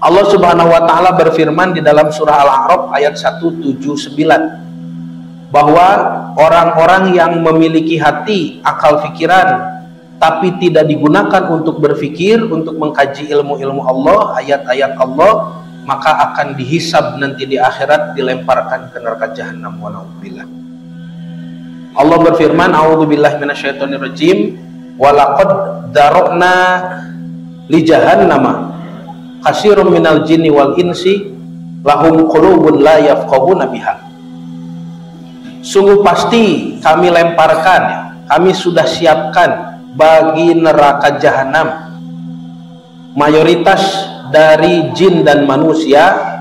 Allah Subhanahu wa taala berfirman di dalam surah Al-A'raf ayat 179 bahwa orang-orang yang memiliki hati, akal pikiran tapi tidak digunakan untuk berpikir, untuk mengkaji ilmu-ilmu Allah, ayat-ayat Allah, maka akan dihisab nanti di akhirat, dilemparkan ke neraka jahanam. Wa na'udzubillah. Allah berfirman, a'udzubillahi minasyaitonirrajim, wa laqad dara'na li jahannama katsirun minal jinni wal insi lahum qulubun la yafqahuna biha. Sungguh pasti kami lemparkan, kami sudah siapkan bagi neraka jahanam mayoritas dari jin dan manusia.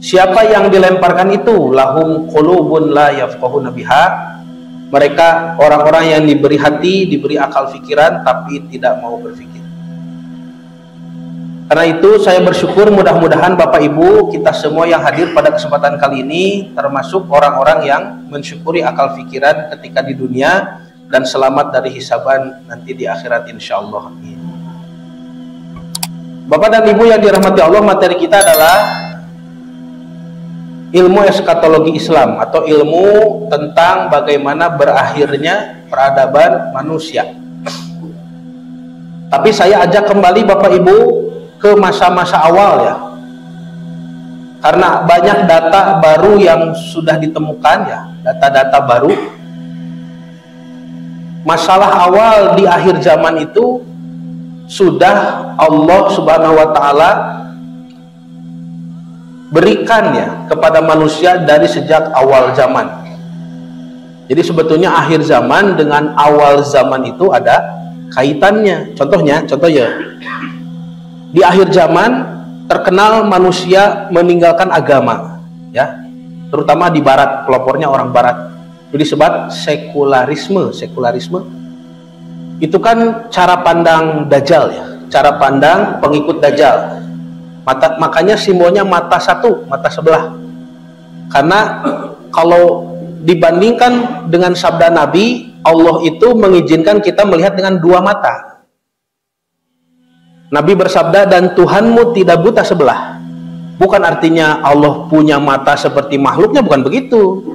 Siapa yang dilemparkan itu? Lahum qulubun la yafqahuna biha. Mereka orang-orang yang diberi hati, diberi akal pikiran tapi tidak mau berpikir. Karena itu saya bersyukur, mudah-mudahan Bapak Ibu kita semua yang hadir pada kesempatan kali ini termasuk orang-orang yang mensyukuri akal pikiran ketika di dunia dan selamat dari hisaban nanti di akhirat insyaallah. Amin. Bapak dan Ibu yang dirahmati Allah, materi kita adalah ilmu eskatologi Islam atau ilmu tentang bagaimana berakhirnya peradaban manusia. Tapi saya ajak kembali Bapak Ibu ke masa-masa awal ya, karena banyak data baru yang sudah ditemukan ya, data-data baru. Masalah awal di akhir zaman itu sudah Allah Subhanahu wa taala berikan ya kepada manusia dari sejak awal zaman. Jadi sebetulnya akhir zaman dengan awal zaman itu ada kaitannya. Contoh ya, di akhir zaman terkenal manusia meninggalkan agama ya, terutama di barat, pelopornya orang barat. Itu disebut sekularisme. Itu kan cara pandang Dajjal ya, cara pandang pengikut Dajjal. Makanya simbolnya mata satu, mata sebelah. Karena kalau dibandingkan dengan sabda Nabi, Allah itu mengizinkan kita melihat dengan dua mata. Nabi bersabda, dan Tuhanmu tidak buta sebelah. Bukan artinya Allah punya mata seperti makhluknya, bukan begitu.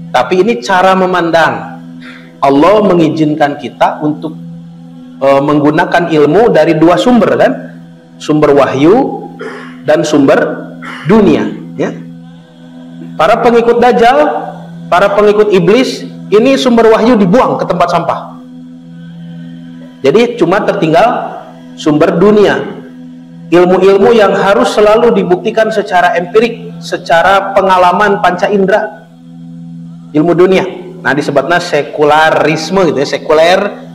Tapi ini cara memandang. Allah mengizinkan kita untuk menggunakan ilmu dari dua sumber kan, sumber wahyu dan sumber dunia ya. Para pengikut Dajjal, para pengikut iblis, ini sumber wahyu dibuang ke tempat sampah. Jadi cuma tertinggal sumber dunia, ilmu-ilmu yang harus selalu dibuktikan secara empirik, secara pengalaman panca indera, ilmu dunia. Nah disebutnya sekularisme gitu ya, sekuler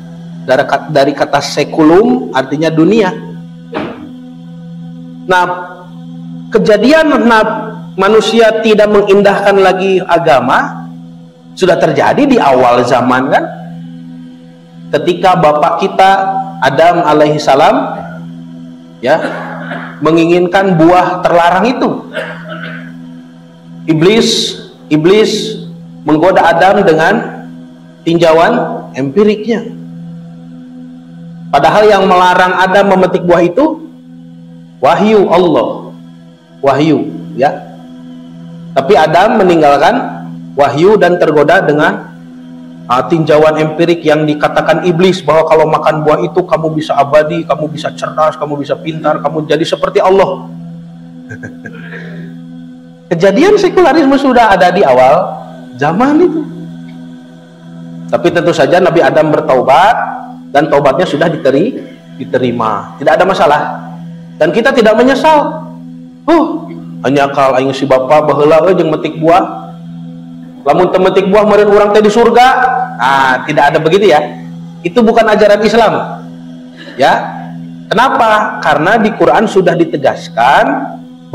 dari kata sekulum artinya dunia. Nah kejadian manusia tidak mengindahkan lagi agama sudah terjadi di awal zaman kan, ketika bapak kita Adam alaihissalam ya menginginkan buah terlarang itu. Iblis menggoda Adam dengan tinjauan empiriknya. Padahal yang melarang Adam memetik buah itu wahyu Allah, wahyu ya. Tapi Adam meninggalkan wahyu dan tergoda dengan tinjauan empirik yang dikatakan iblis, bahwa kalau makan buah itu kamu bisa abadi, kamu bisa cerdas, kamu bisa pintar, kamu jadi seperti Allah. Kejadian sekularisme sudah ada di awal zaman itu. Tapi tentu saja Nabi Adam bertaubat dan taubatnya sudah diterima, tidak ada masalah. Dan kita tidak menyesal. Hanya kal aing si bapa baheula jeung metik buah. Lamun teu metik buah meureun urang teh di surga. Tidak ada begitu ya. Itu bukan ajaran Islam. Ya. Kenapa? Karena di Quran sudah ditegaskan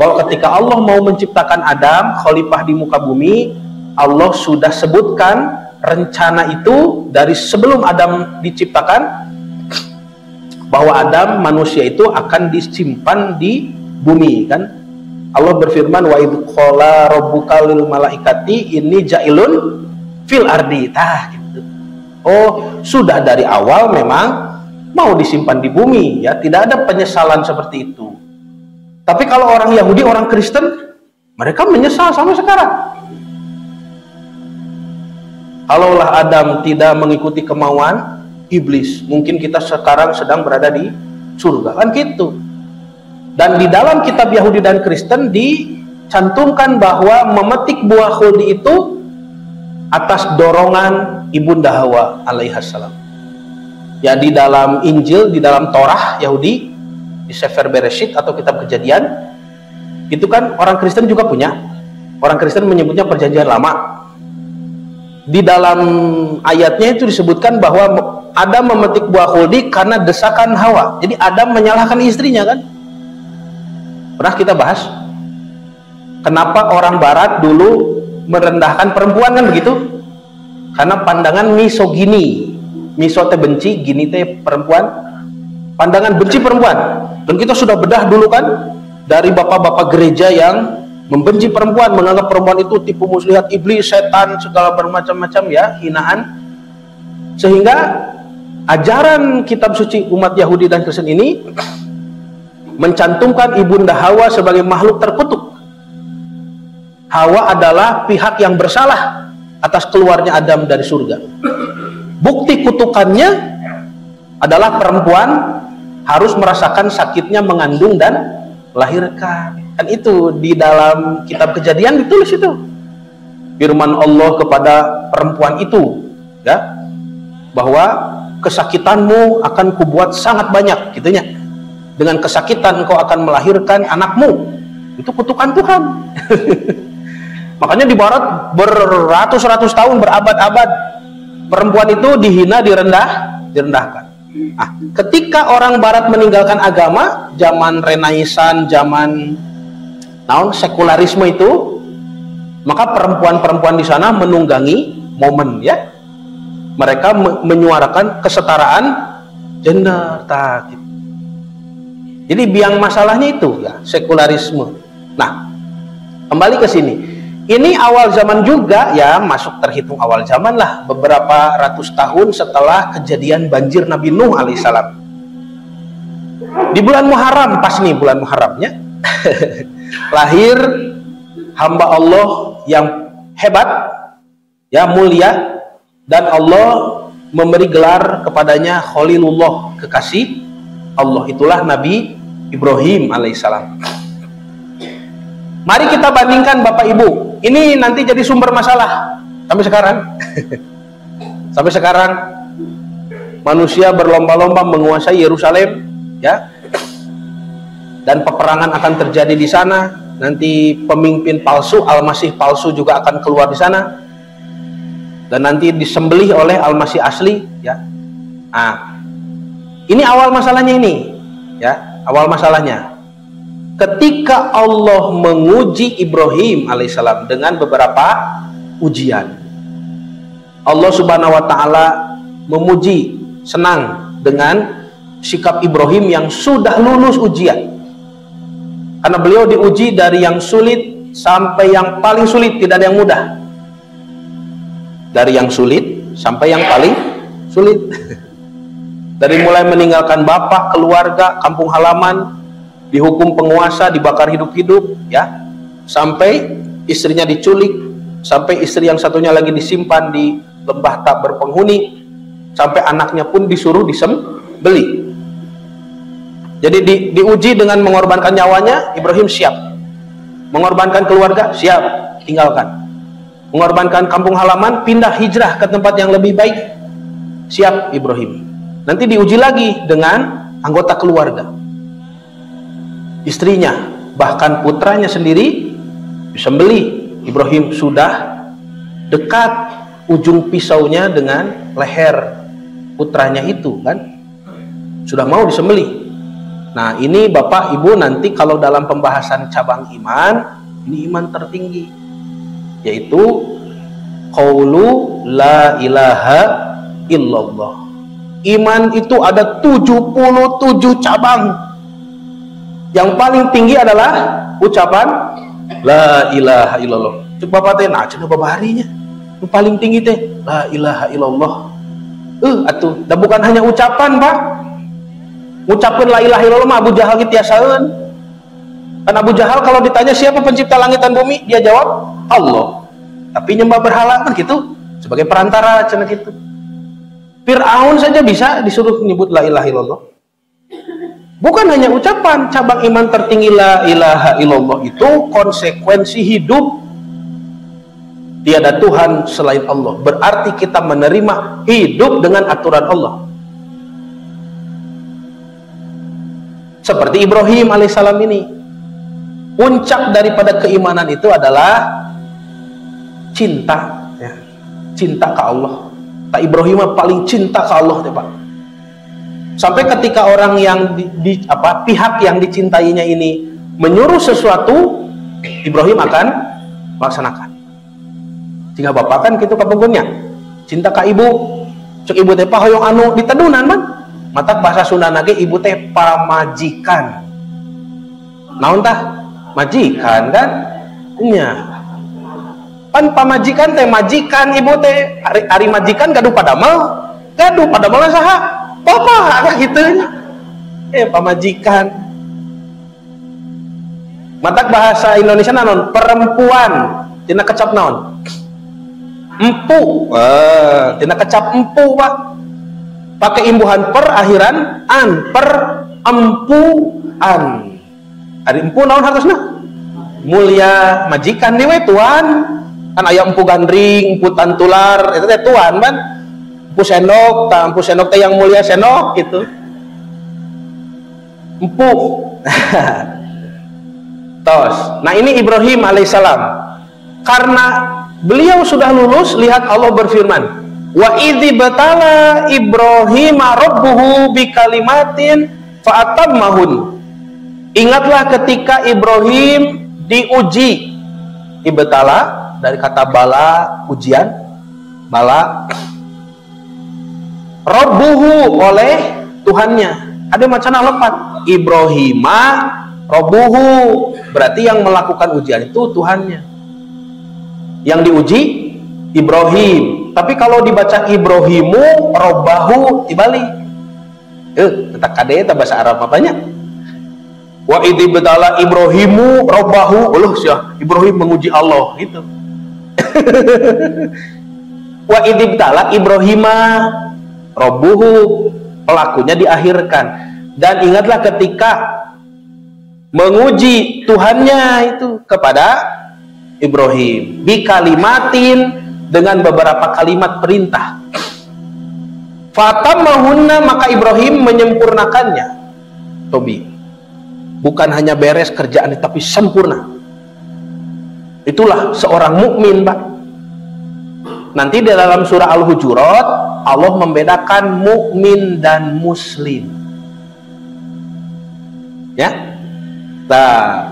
bahwa ketika Allah mau menciptakan Adam khalifah di muka bumi, Allah sudah sebutkan rencana itu dari sebelum Adam diciptakan, bahwa Adam manusia itu akan disimpan di bumi kan. Allah berfirman, wa idh qala rabbuka lil malaikati inni ja'ilun fil ardi. Gitu. Oh, sudah dari awal memang mau disimpan di bumi, ya, tidak ada penyesalan seperti itu. Tapi kalau orang Yahudi, orang Kristen, mereka menyesal sampai sekarang. Kalaulah Adam tidak mengikuti kemauan iblis, mungkin kita sekarang sedang berada di surga, kan gitu. Dan di dalam kitab Yahudi dan Kristen dicantumkan bahwa memetik buah khuldi itu atas dorongan ibunda Hawa alaihassalam. Ya, di dalam Injil, di dalam Torah Yahudi, di Sefer Bereshit atau kitab Kejadian, itu kan orang Kristen juga punya. Orang Kristen menyebutnya Perjanjian Lama. Di dalam ayatnya itu disebutkan bahwa Adam memetik buah khuldi karena desakan Hawa. Jadi Adam menyalahkan istrinya, kan? Pernah kita bahas kenapa orang Barat dulu merendahkan perempuan, kan begitu? Karena pandangan misogini. Miso teh benci, gini teh perempuan. Pandangan benci perempuan. Dan kita sudah bedah dulu, kan, dari bapak-bapak gereja yang membenci perempuan, menganggap perempuan itu tipu muslihat iblis, setan, segala bermacam-macam, ya, hinaan. Sehingga ajaran kitab suci umat Yahudi dan Kristen ini mencantumkan ibunda Hawa sebagai makhluk terkutuk. Hawa adalah pihak yang bersalah atas keluarnya Adam dari surga. Bukti kutukannya adalah perempuan harus merasakan sakitnya mengandung dan melahirkan. Kan itu di dalam kitab Kejadian ditulis itu. Firman Allah kepada perempuan itu, ya, bahwa kesakitanmu akan kubuat sangat banyak, gitunya. Dengan kesakitan kau akan melahirkan anakmu. Itu kutukan Tuhan. Makanya di Barat beratus-ratus tahun, berabad-abad, perempuan itu dihina, direndahkan. Nah, ketika orang Barat meninggalkan agama, zaman Renaissance, zaman sekularisme itu, maka perempuan-perempuan di sana menunggangi momen, ya. Mereka menyuarakan kesetaraan gender, gitu. Jadi biang masalahnya itu, ya, sekularisme. Nah, kembali ke sini. Ini awal zaman juga, ya, masuk terhitung awal zaman lah, beberapa ratus tahun setelah kejadian banjir Nabi Nuh alaihissalam. Di bulan Muharram, pas nih bulan Muharramnya, lahir hamba Allah yang hebat, ya, mulia, dan Allah memberi gelar kepadanya Khalilullah, kekasih Allah. Itulah Nabi Ibrahim alaihissalam. Mari kita bandingkan Bapak Ibu. Ini nanti jadi sumber masalah sampai sekarang. Sampai sekarang manusia berlomba-lomba menguasai Yerusalem, ya. Dan peperangan akan terjadi di sana. Nanti pemimpin palsu, Al-Masih palsu juga akan keluar di sana. Dan nanti disembelih oleh Al-Masih asli, ya. Nah, ini awal masalahnya ini, ya, awal masalahnya. Ketika Allah menguji Ibrahim alaihissalam dengan beberapa ujian, Allah subhanahu wa ta'ala memuji, senang dengan sikap Ibrahim yang sudah lulus ujian. Karena beliau diuji dari yang sulit sampai yang paling sulit, tidak ada yang mudah. Dari yang sulit sampai yang paling sulit. Dari mulai meninggalkan bapak, keluarga, kampung halaman, dihukum penguasa, dibakar hidup-hidup, ya, sampai istrinya diculik, sampai istri yang satunya lagi disimpan di lembah tak berpenghuni, sampai anaknya pun disuruh disembelih. Jadi diuji dengan mengorbankan nyawanya. Ibrahim siap. Mengorbankan keluarga, siap, tinggalkan. Mengorbankan kampung halaman, pindah hijrah ke tempat yang lebih baik, siap Ibrahim. Nanti diuji lagi dengan anggota keluarga, istrinya, bahkan putranya sendiri disembelih. Ibrahim sudah dekat ujung pisaunya dengan leher putranya itu, kan, sudah mau disembelih. Nah, ini Bapak Ibu nanti kalau dalam pembahasan cabang iman, ini iman tertinggi, yaitu qaulu la ilaha illallah. Iman itu ada 77 cabang. Yang paling tinggi adalah ucapan la ilaha illallah. Coba Bapak teh, nah cenah babarinya. Yang paling tinggi teh la ilaha illallah. Atuh, dan bukan hanya ucapan, Pak. ngucapkeun la ilaha illallah mah Abu Jahal gitu tiasaeun. Kan Abu Jahal kalau ditanya siapa pencipta langit dan bumi, dia jawab Allah. Tapi nyembah berhala kan gitu, sebagai perantara cenah gitu. Fir'aun saja bisa disuruh menyebut la ilaha illallah. Bukan hanya ucapan, cabang iman tertinggi la ilaha illallah itu konsekuensi hidup. Tiada Tuhan selain Allah. Berarti kita menerima hidup dengan aturan Allah. Seperti Ibrahim alaihissalam ini. Puncak daripada keimanan itu adalah cinta, ya. Cinta ke Allah. Pak Ibrahim paling cinta ke Allah, ya, Pak. Sampai ketika orang yang pihak yang dicintainya ini menyuruh sesuatu, Ibrahim akan melaksanakan. Jika bapak kan gitu kapunggunnya, cinta ke ibu, cek ibu teh hoyong anu ditedunan man, mata bahasa Sunda nage ibu teh pamajikan. Naon tah? Majikan kan? Nya. Pan pamajikan teh majikan ibu teh ari majikan gaduh padamel saha? Papa kayak gitu. Pamajikan. Mata bahasa Indonesia naon? Perempuan. Tina kecap naon? Empu. Tina kecap empu, Pak. Pakai imbuhan per akhiran an, perempuan. Ari empu naon harusna? Mulia majikan dewe tuan. Kan aya empu gandring, empu tantular, itu teh tuan kan. Empu sendok teh yang mulia sendok gitu. Empu. Tos. Nah, ini Ibrahim alaihissalam. Karena beliau sudah lulus, lihat Allah berfirman, wa idzi batala Ibrahim rabbuhu bikalimatin fa'atammahun. Ingatlah ketika Ibrahim diuji. Ibtala dari kata bala, ujian, bala. Rabbuhu oleh Tuhannya. Ada macam lepat. Ibrahima rabbuhu, berarti yang melakukan ujian itu Tuhannya. Yang diuji Ibrahim. Tapi kalau dibaca Ibrahimu rabbahu dibalik. Tetap kade eta bahasa Arab apanya? Wa idzi batala Ibrahimu rabbahu, Ibrahim menguji Allah gitu. Wa idzi batala Ibrahima rabbuhu, pelakunya diakhirkan. Dan ingatlah ketika menguji Tuhannya itu kepada Ibrahim bi kalimatin, dengan beberapa kalimat perintah. Fatamahunna, maka Ibrahim menyempurnakannya. Tobi, bukan hanya beres kerjaan tapi sempurna. Itulah seorang mukmin, Pak. Nanti di dalam surah Al-Hujurat Allah membedakan mukmin dan muslim. Ya. Nah,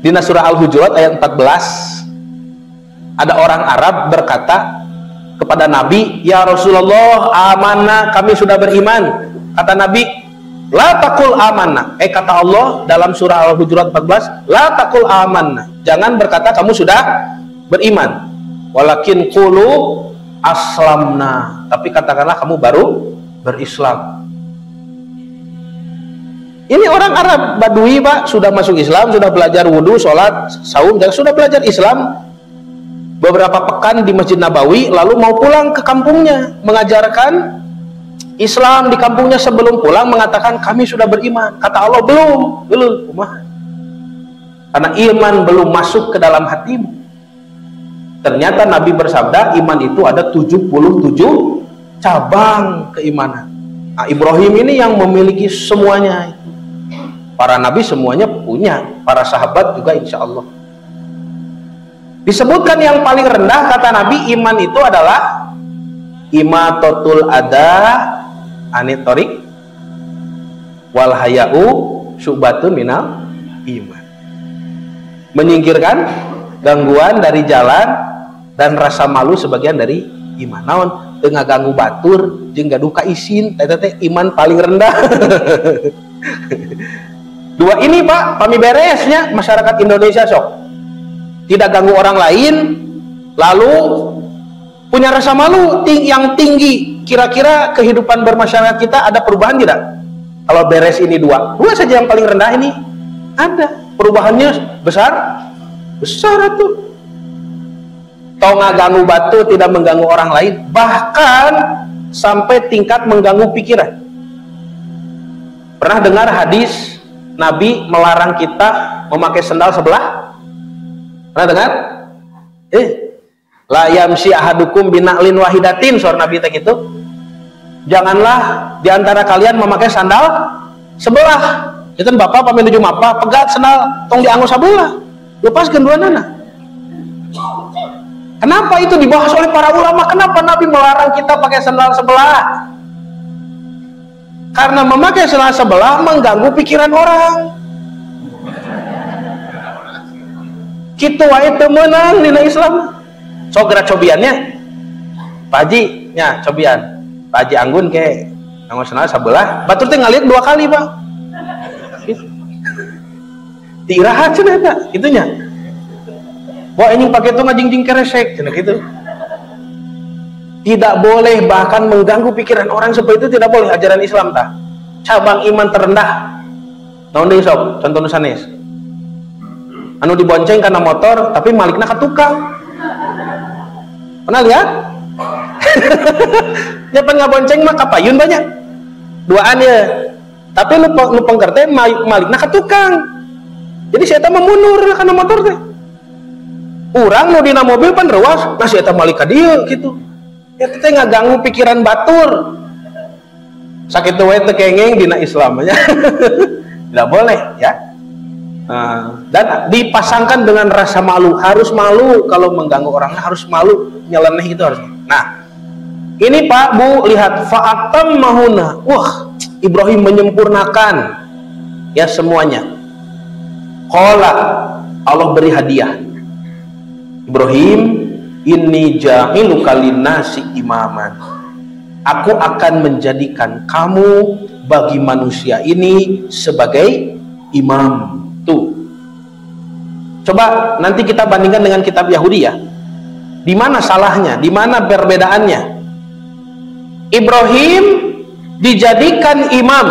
di surah Al-Hujurat ayat 14 ada orang Arab berkata kepada Nabi, "Ya Rasulullah, amanah, kami sudah beriman." Kata Nabi, "La taqul amanah." Kata Allah dalam surah Al-Hujurat 14, "La taqul amanah." Jangan berkata kamu sudah beriman. Walakin qulu aslamna. Tapi katakanlah kamu baru berislam. Ini orang Arab Badui, Pak, sudah masuk Islam, sudah belajar wudhu, sholat, saum, dan sudah belajar Islam beberapa pekan di Masjid Nabawi, lalu mau pulang ke kampungnya mengajarkan Islam di kampungnya. Sebelum pulang mengatakan kami sudah beriman. Kata Allah, belum. Karena iman belum masuk ke dalam hatimu. Ternyata Nabi bersabda iman itu ada 77 cabang keimanan. Nah, Ibrahim ini yang memiliki semuanya. Para nabi semuanya punya, para sahabat juga insya Allah. Disebutkan yang paling rendah kata Nabi iman itu adalah imatotul ada anitorik wal hayau syu'batun minal iman. Menyingkirkan gangguan dari jalan dan rasa malu sebagian dari iman. Naon teu ngaganggu batur jeung gaduh ka isin, eta teh iman paling rendah. Dua ini, Pak, pami beresnya masyarakat Indonesia sok. Tidak ganggu orang lain, lalu punya rasa malu yang tinggi. Kira-kira kehidupan bermasyarakat kita ada perubahan tidak? Kalau beres ini dua saja yang paling rendah ini ada. Perubahannya besar tuh. Tau ngaganggu batu tidak mengganggu orang lain, bahkan sampai tingkat mengganggu pikiran. Pernah dengar hadis Nabi melarang kita memakai sendal sebelah? Pernah dengar? La yamsi ahadukum bina'lin wahidatin, suara Nabi teh gitu. Janganlah diantara kalian memakai sandal sebelah. Itu bapak pamit nuju mapa, pegat sandal tong dianggo sabelah. Lepaskeun duanana. Kenapa itu dibahas oleh para ulama? Kenapa Nabi melarang kita pakai sandal sebelah? Karena memakai sandal sebelah mengganggu pikiran orang. Kitu wae teu meunang dina Islam. Sok gerak cobiannya. Pak Haji nya cobian. Pak Haji anggun ke nganggo sandal sebelah, batur teh ngaliat 2 kali, Pak. Diirahat cenah eta, kitunya. Wah ini pakai itu ngajing-jing keresek, cenah gitu. Tidak boleh, bahkan mengganggu pikiran orang seperti itu tidak boleh. Ajaran Islam tah. Cabang iman terendah. Naon deui sok? Contoh nu sanes. Anu dibonceng karena motor tapi malikna ka tukang. Pernah lihat? Nyapan ngabonceng mah kapayun banyak. Duaan ya. Tapi lu pengkerti malikna ka tukang. Jadi saya tak memundur karena motor teh. Urang nu dina mobil pan rewas, nah saya tak malik ka dieu gitu. Ya teh ngaganggu pikiran batur. Sakitu wae teh kengeng dina Islam nya. Tidak boleh ya. Dan dipasangkan dengan rasa malu, harus malu kalau mengganggu orang, harus malu, nyeleneh itu harus. Nah, ini Pak Bu lihat fa'atam mahuna. Wah, Ibrahim menyempurnakan ya semuanya. Qala, Allah beri hadiah. Ibrahim, inni ja'iluka linnasi imaman. Aku akan menjadikan kamu bagi manusia ini sebagai imam. Tuh. Coba nanti kita bandingkan dengan kitab Yahudi ya. Di mana salahnya? Di mana perbedaannya? Ibrahim dijadikan imam.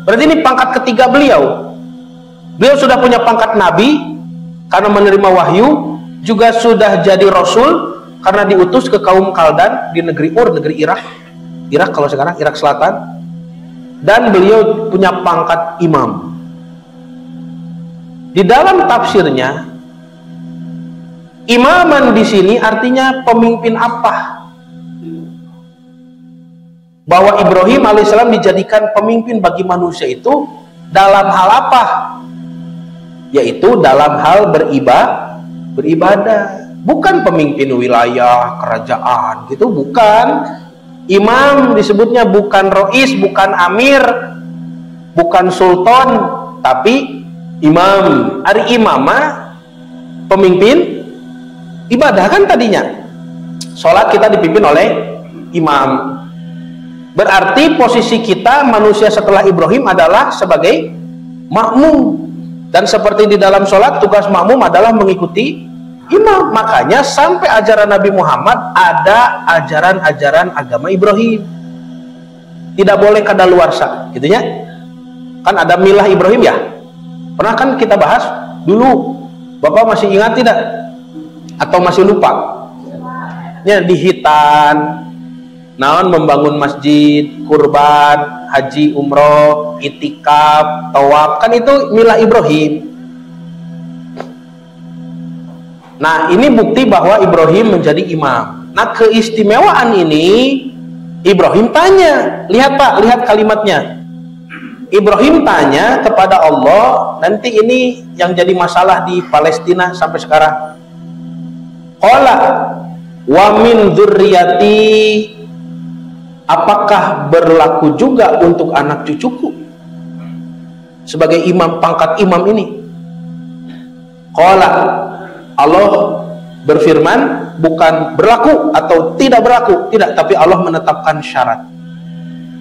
Berarti ini pangkat ketiga beliau. Beliau sudah punya pangkat nabi karena menerima wahyu, juga sudah jadi rasul karena diutus ke kaum Kaldan di negeri Ur, negeri Irak. Irak kalau sekarang Irak Selatan. Dan beliau punya pangkat imam. Di dalam tafsirnya, imaman di sini artinya pemimpin apa? Bahwa Ibrahim alaihissalam dijadikan pemimpin bagi manusia itu dalam hal apa? Yaitu dalam hal beribadah. Bukan pemimpin wilayah, kerajaan gitu, bukan. Imam disebutnya bukan rois, bukan amir, bukan sultan, tapi imam. Ari imamah pemimpin ibadah kan tadinya. Sholat kita dipimpin oleh imam. Berarti posisi kita manusia setelah Ibrahim adalah sebagai makmum. Dan seperti di dalam sholat, tugas makmum adalah mengikuti imam. Makanya sampai ajaran Nabi Muhammad ada ajaran-ajaran agama Ibrahim. Tidak boleh kadaluarsa, gitu ya. Kan ada milah Ibrahim ya. Pernah kan kita bahas dulu, Bapak masih ingat tidak? Atau masih lupa? Ya, di Hitan, naon membangun masjid, kurban, haji, umroh, itikaf, tawaf, kan itu milah Ibrahim. Nah, ini bukti bahwa Ibrahim menjadi imam. Nah, keistimewaan ini Ibrahim tanya, lihat Pak, lihat kalimatnya. Ibrahim tanya kepada Allah, nanti ini yang jadi masalah di Palestina sampai sekarang. Qala wa min dzurriyyati, apakah berlaku juga untuk anak cucuku sebagai imam, pangkat imam ini? Qala, Allah berfirman, bukan berlaku atau tidak berlaku, tidak, tapi Allah menetapkan syarat.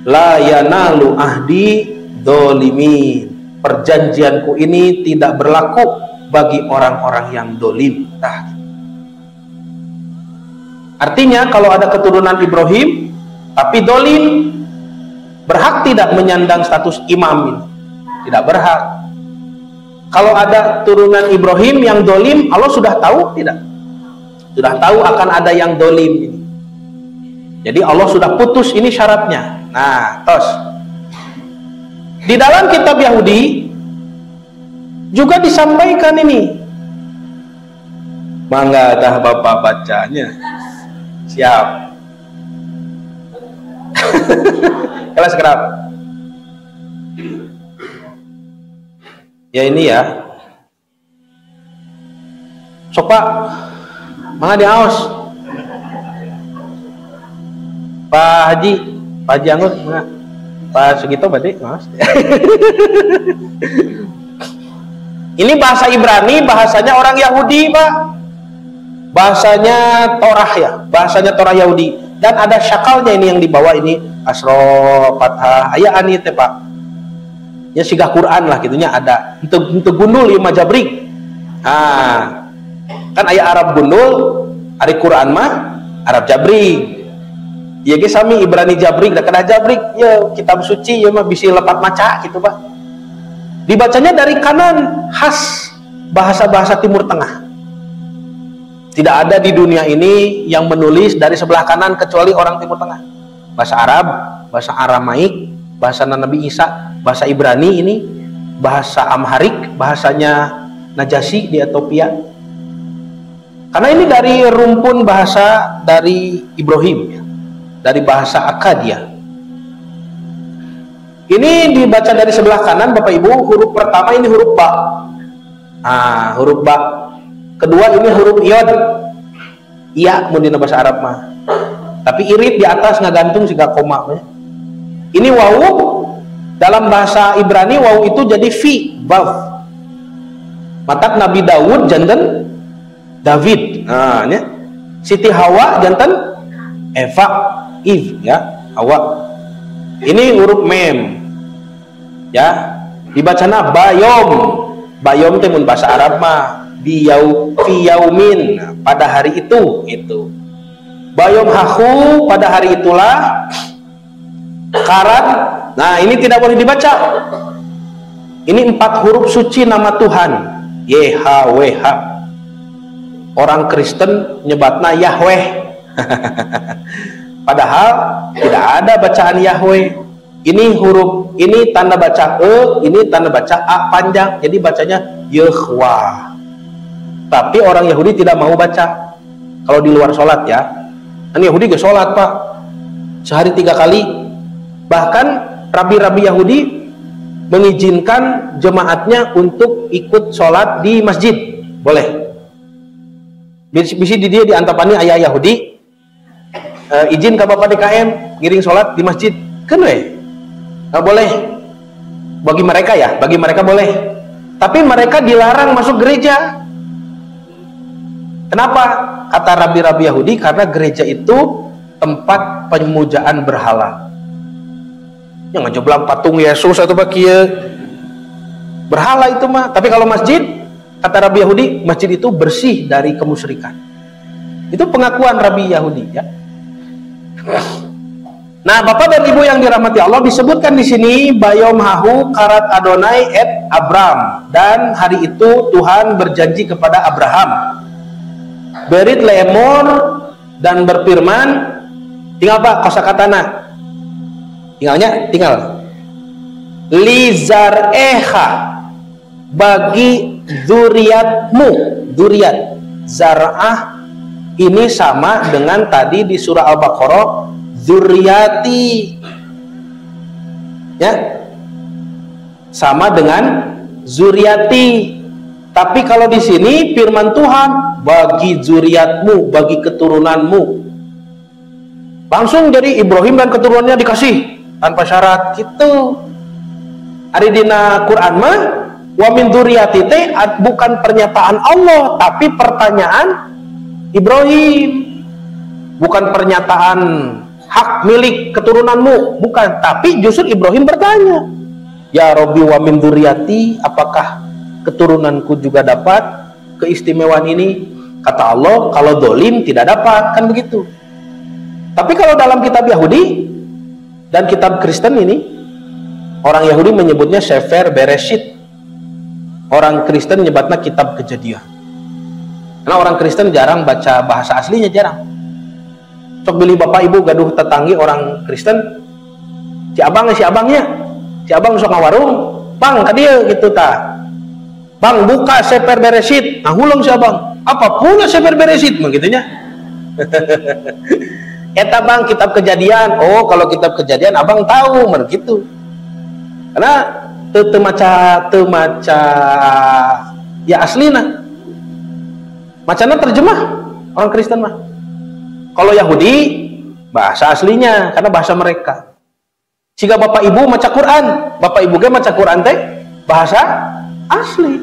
La yanalu ahdi dolimin, perjanjianku ini tidak berlaku bagi orang-orang yang dolim. Nah, artinya kalau ada keturunan Ibrahim tapi dolim, berhak tidak menyandang status imam ini? Tidak berhak. Kalau ada turunan Ibrahim yang dolim, Allah sudah tahu tidak? Sudah tahu akan ada yang dolim ini. Jadi Allah sudah putus ini syaratnya. Nah, tos. Di dalam kitab Yahudi juga disampaikan ini. Mangga dah Bapak bacanya. Siap. Kelas kerap. Ya ini ya. Sok Pak, mangga di aos. Pak Haji Anggur, mangga. Pak Sugito berarti, Mas. Ini bahasa Ibrani, bahasanya orang Yahudi, Pak. Bahasanya Torah ya, bahasanya Torah Yahudi. Dan ada syakalnya ini yang dibawa ini, asro, fathah, ayat ani teh, Pak. Ya sigah Quran lah gitunya ada. Untuk gundul ieu mah jabrik. Ah. Kan ayat Arab gundul, ari Quran mah Arab jabrik. Ya ge sami Ibrani jabrik da kana jabrik ya kitab suci ya mah bisi lepat maca gitu, Pak. Dibacanya dari kanan, khas bahasa-bahasa Timur Tengah. Tidak ada di dunia ini yang menulis dari sebelah kanan kecuali orang Timur Tengah. Bahasa Arab, bahasa Aramaik, bahasa Nabi Isa, bahasa Ibrani ini, bahasa Amharik, bahasanya Najasyi di Ethiopia. Karena ini dari rumpun bahasa dari Ibrahim ya, dari bahasa Akkadia. Ini dibaca dari sebelah kanan, Bapak Ibu. Huruf pertama ini huruf ba. Ah, huruf ba. Kedua ini huruf iod. Iya, mun dina bahasa Arab mah. Tapi irit di atas ngagantung siga koma. Ini wawu. Dalam bahasa Ibrani wawu itu jadi fi, vav. Matak Nabi Daud janten David. Nah, nya. Siti Hawa janten Eva, Eve ya, Hawa. Ini huruf mem. Ya, dibacana bayom. Bayom teh mun bahasa Arab mah fiyaumin, pada hari itu. Bayom hahu, pada hari itulah. Karat. Nah, ini tidak boleh dibaca. Ini 4 huruf suci nama Tuhan. YHWH. Orang Kristen nyebatna Yahweh. Padahal tidak ada bacaan Yahweh. Ini huruf, ini tanda baca E, ini tanda baca A panjang. Jadi bacanya Yehwah. Tapi orang Yahudi tidak mau baca. Kalau di luar sholat ya. Kan Yahudi ke sholat, Pak. Sehari 3 kali. Bahkan rabi-rabi Yahudi mengizinkan jemaatnya untuk ikut sholat di masjid. Boleh. Bisa di dia diantapani ayah Yahudi. Izin ke Bapak DKM ngiring sholat di masjid kan weh nggak boleh bagi mereka ya, bagi mereka boleh, tapi mereka dilarang masuk gereja. Kenapa? Kata rabi-rabi Yahudi, karena gereja itu tempat pemujaan berhala. Yang ngejeblang patung Yesus atau bakia berhala itu mah. Tapi kalau masjid, kata rabi Yahudi, masjid itu bersih dari kemusyrikan. Itu pengakuan rabi Yahudi ya. Nah, Bapak dan Ibu yang dirahmati Allah, disebutkan di sini bayom hahu karat Adonai et Abram, dan hari itu Tuhan berjanji kepada Abraham. Berit lemor dan berfirman, tinggal Pak kosakatana. Tinggal lizar eha, bagi zuriatmu. Zuriat zar'ah ini sama dengan tadi di surah Al-Baqarah zuriati ya, sama dengan zuriati. Tapi kalau di sini firman Tuhan bagi zuriatmu, bagi keturunanmu, langsung jadi Ibrahim dan keturunannya dikasih tanpa syarat gitu. Ari dina Quran mah wa min zuriati teh bukan pernyataan Allah, tapi pertanyaan Ibrahim, bukan pernyataan hak milik keturunanmu, bukan, tapi justru Ibrahim bertanya, ya Robbi wa min dzurriyyati, apakah keturunanku juga dapat keistimewaan ini? Kata Allah, kalau dolim tidak dapat, kan begitu. Tapi kalau dalam kitab Yahudi Dan kitab Kristen ini, orang Yahudi menyebutnya Sefer Bereshit, orang Kristen menyebutnya kitab Kejadian. Karena orang Kristen jarang baca bahasa aslinya, jarang. Sok beli bapak ibu gaduh tetanggi orang Kristen, si abangnya, si abang sok ngawarung, bang kadia gitu ta, bang buka Sefer Bereshit, nah hulang si abang, apa pula Sefer Bereshit, begitunya. Eta bang kitab Kejadian, oh kalau kitab Kejadian abang tahu, begitu. Karena temaca ya aslina, macana terjemah orang Kristen mah. Kalau Yahudi bahasa aslinya karena bahasa mereka. Jika bapak ibu maca Quran, bapak ibu ge maca Quran teh bahasa asli.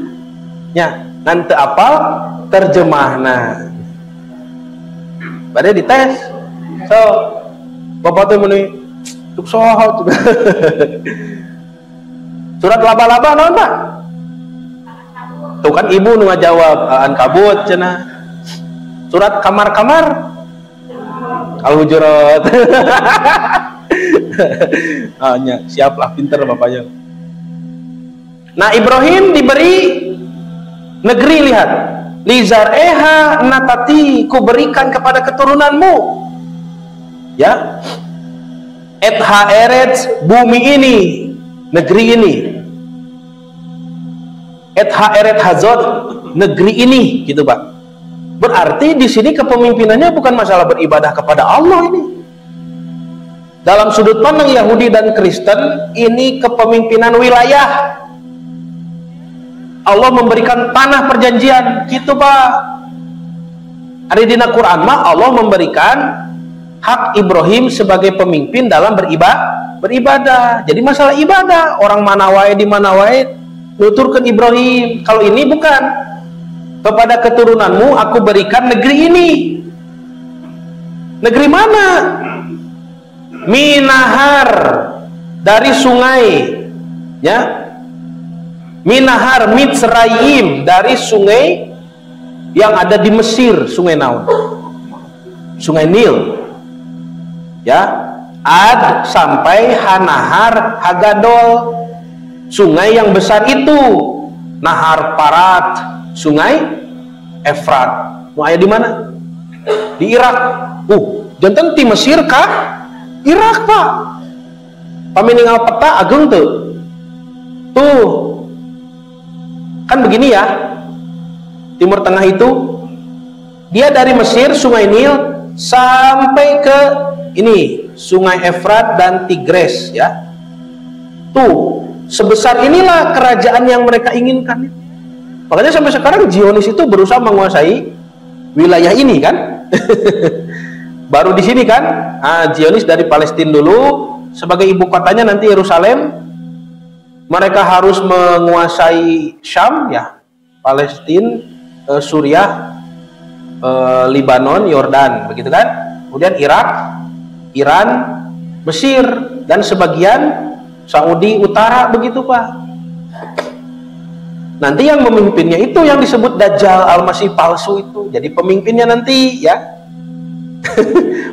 Nya, nanti apal terjemahna. Bade dites. So, bapak teh meuni tuk soho tuh. Surat laba-laba naon, Pak? Tuh kan ibu nu ngajawab Ankabut cenah. Surat kamar-kamar Al-Hujurat. Siaplah, pinter bapaknya. Nah, Ibrahim diberi negeri, lihat. Lizareha natati, kuberikan kepada keturunanmu. Ya. Etha eretz, bumi ini, negeri ini. Etha eret hazot, negeri ini, gitu Pak. Berarti di sini kepemimpinannya bukan masalah beribadah kepada Allah ini. Dalam sudut pandang Yahudi dan Kristen, ini kepemimpinan wilayah. Allah memberikan tanah perjanjian, gitu Pak. Ada di Quran mah Allah memberikan hak Ibrahim sebagai pemimpin dalam beribadah. Jadi masalah ibadah, orang mana wae di mana wae nuturkeun Ibrahim. Kalau ini bukan. Kepada keturunanmu aku berikan negeri ini. Negeri mana? Minahar, dari sungai, ya. Minahar Mitzrayim, dari sungai yang ada di Mesir. Sungai naon? Sungai Nil, ya. Ad sampai Hanahar Hagadol, sungai yang besar itu. Nahar Parat, sungai Efrat. Mau aya di mana? Di Irak. Janten ti Mesir kah? Irak, Pak. Paminingal peta agung tuh. Tuh. Kan begini ya. Timur Tengah itu dia dari Mesir, sungai Nil sampai ke ini, sungai Efrat dan Tigris, ya. Tuh, sebesar inilah kerajaan yang mereka inginkan. Makanya sampai sekarang Zionis itu berusaha menguasai wilayah ini kan. Baru di sini kan, Zionis dari Palestina dulu sebagai ibu kotanya nanti Yerusalem. Mereka harus menguasai Syam, ya, Palestina, Suriah, Libanon, Yordan, begitu kan. Kemudian Irak, Iran, Mesir, dan sebagian Saudi Utara, begitu Pak. Nanti yang memimpinnya itu yang disebut Dajjal Al-Masih palsu itu. Jadi pemimpinnya nanti, ya.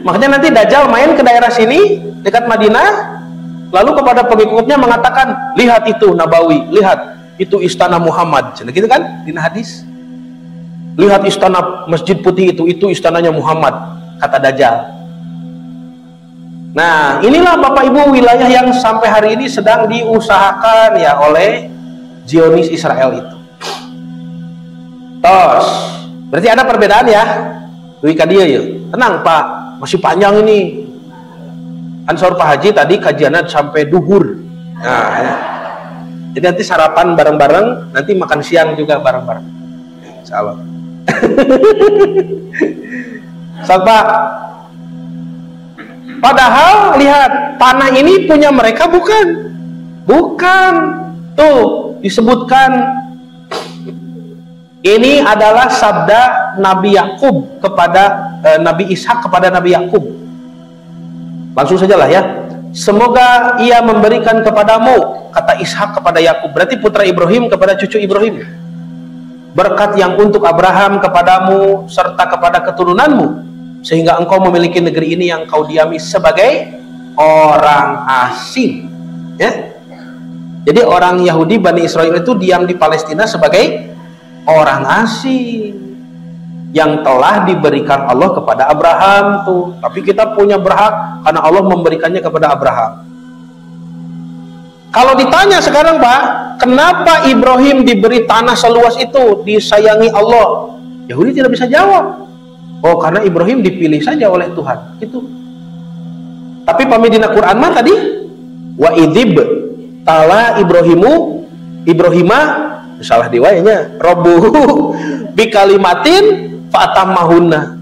Makanya nanti Dajjal main ke daerah sini dekat Madinah, lalu kepada pengikutnya mengatakan, lihat itu Nabawi, lihat itu istana Muhammad, gitu kan di hadis. Lihat istana Masjid Putih itu istananya Muhammad, kata Dajjal. Nah, inilah Bapak Ibu wilayah yang sampai hari ini sedang diusahakan ya oleh Zionis Israel itu. Tos, berarti ada perbedaan ya. Wika dia ya. Tenang Pak, masih panjang ini. Ansor Pak Haji tadi kajiannya sampai duhur. Nah, ya. Jadi nanti sarapan bareng-bareng, nanti makan siang juga bareng-bareng. Insyaallah. Pak. Padahal lihat, tanah ini punya mereka bukan? Bukan. Tuh disebutkan ini adalah sabda Nabi Yakub kepada Nabi Ishak kepada Nabi Yakub. Langsung sajalah ya. Semoga ia memberikan kepadamu, kata Ishak kepada Yakub, berarti putra Ibrahim kepada cucu Ibrahim, berkat yang untuk Abraham kepadamu serta kepada keturunanmu, sehingga engkau memiliki negeri ini yang kau diami sebagai orang asing, ya. Jadi orang Yahudi Bani Israel itu diam di Palestina sebagai orang asing yang telah diberikan Allah kepada Abraham tuh. Tapi kita punya berhak karena Allah memberikannya kepada Abraham. Kalau ditanya sekarang, Pak, kenapa Ibrahim diberi tanah seluas itu, disayangi Allah? Yahudi tidak bisa jawab. Oh, karena Ibrahim dipilih saja oleh Tuhan. Itu. Tapi pamidina Quran mah tadi wa idzib tala Ibrahima salah diwayanya rabbuhu bikalimatin fatammahunna.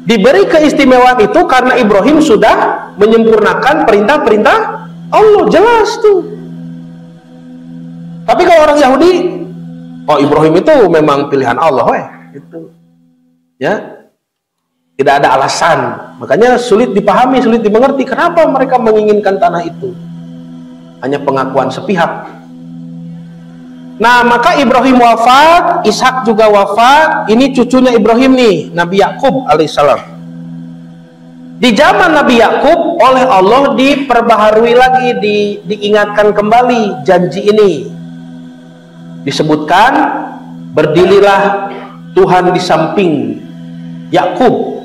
Diberi keistimewaan itu karena Ibrahim sudah menyempurnakan perintah-perintah Allah, jelas tuh. Tapi kalau orang Yahudi, oh Ibrahim itu memang pilihan Allah, gitu. Ya, tidak ada alasan. Makanya sulit dipahami, sulit dimengerti kenapa mereka menginginkan tanah itu. Hanya pengakuan sepihak. Nah, maka Ibrahim wafat, Ishak juga wafat. Ini cucunya Ibrahim nih, Nabi Yakub alaihissalam. Di zaman Nabi Yakub oleh Allah diperbaharui lagi, diingatkan kembali janji ini. Disebutkan, berdirilah Tuhan di samping Yakub.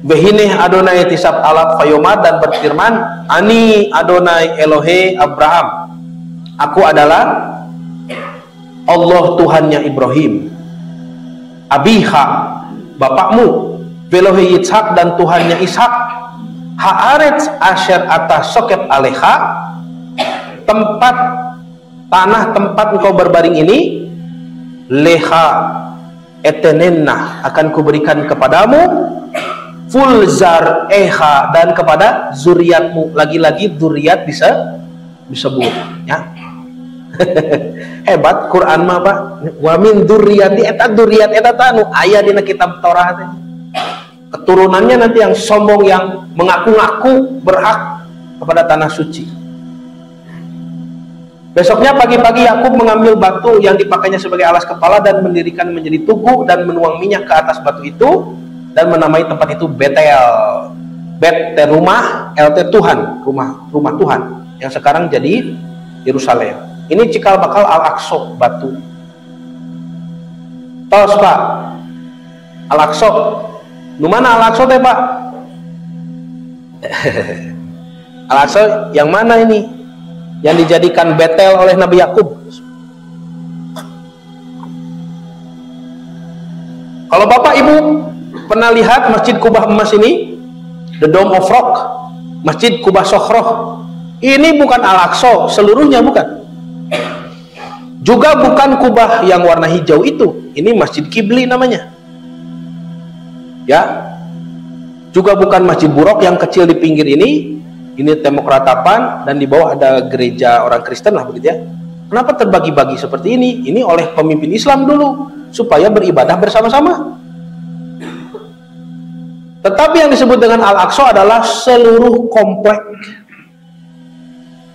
Behineh Adonai tisab alaf fayomad, dan berfirman, Ani Adonai Elohe Abraham. Aku adalah Allah Tuhannya Ibrahim. Abiha, bapakmu. Velohe Yitzhak, dan Tuhannya Ishak. Haaretz asher atas soket aleha, tempat tanah tempat engkau berbaring ini, leha etenenna, akan kuberikan kepadamu, fulzar eha, dan kepada zuriatmu. Lagi-lagi zuriat disebut, ya. Hebat Quran mah, Pak. Wa min dzurriyyati eta dzurriat eta tanu aya dina kitab Taurat. Keturunannya nanti yang sombong, yang mengaku-ngaku berhak kepada tanah suci. Besoknya pagi-pagi Yakub mengambil batu yang dipakainya sebagai alas kepala dan mendirikan menjadi tugu dan menuang minyak ke atas batu itu dan menamai tempat itu Betel. Bet rumah, LT Tuhan, rumah Tuhan yang sekarang jadi Yerusalem. Ini cikal bakal Al-Aqsa, batu. Tos, Pak. Al-Aqsa. Nu mana Al-Aqsa teh, Pak? Al-Aqsa yang mana ini? Yang dijadikan Betel oleh Nabi Yakub. Kalau Bapak Ibu pernah lihat Masjid Kubah Emas ini, The Dome of Rock, Masjid Kubah Sokhroh, ini bukan Al-Aqsa seluruhnya, bukan. Juga bukan kubah yang warna hijau itu. Ini Masjid Kibli namanya. Ya. Juga bukan Masjid Burok yang kecil di pinggir ini. Ini tembok ratapan dan di bawah ada gereja orang Kristen lah, begitu ya. Kenapa terbagi-bagi seperti ini? Ini oleh pemimpin Islam dulu supaya beribadah bersama-sama. Tetapi yang disebut dengan Al-Aqsa adalah seluruh komplek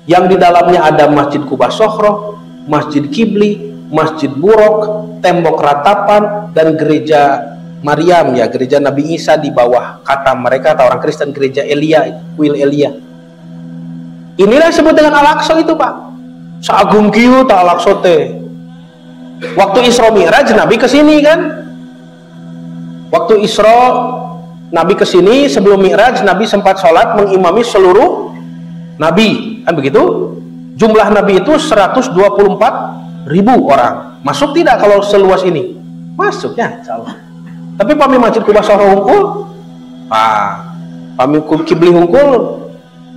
yang di dalamnya ada Masjid Kubah Sokhroh, Masjid Kibli, Masjid Burok, tembok ratapan, dan gereja Maryam, ya, gereja Nabi Isa di bawah kata mereka, atau orang Kristen, gereja Elia, kuil Elia. Inilah disebut dengan Al-Aqsa itu, Pak. Sagung kieu ta Al-Aqsa teh. Waktu Isra Mi'raj Nabi ke sini kan? Waktu Isra Nabi ke sini, sebelum Mi'raj Nabi sempat sholat mengimami seluruh Nabi, kan begitu? Jumlah Nabi itu 124.000 orang. Masuk tidak kalau seluas ini? Masuk ya, insyaallah. Tapi pami Masjid Kubah Sokhroh hungkul, pami Kibli hungkul,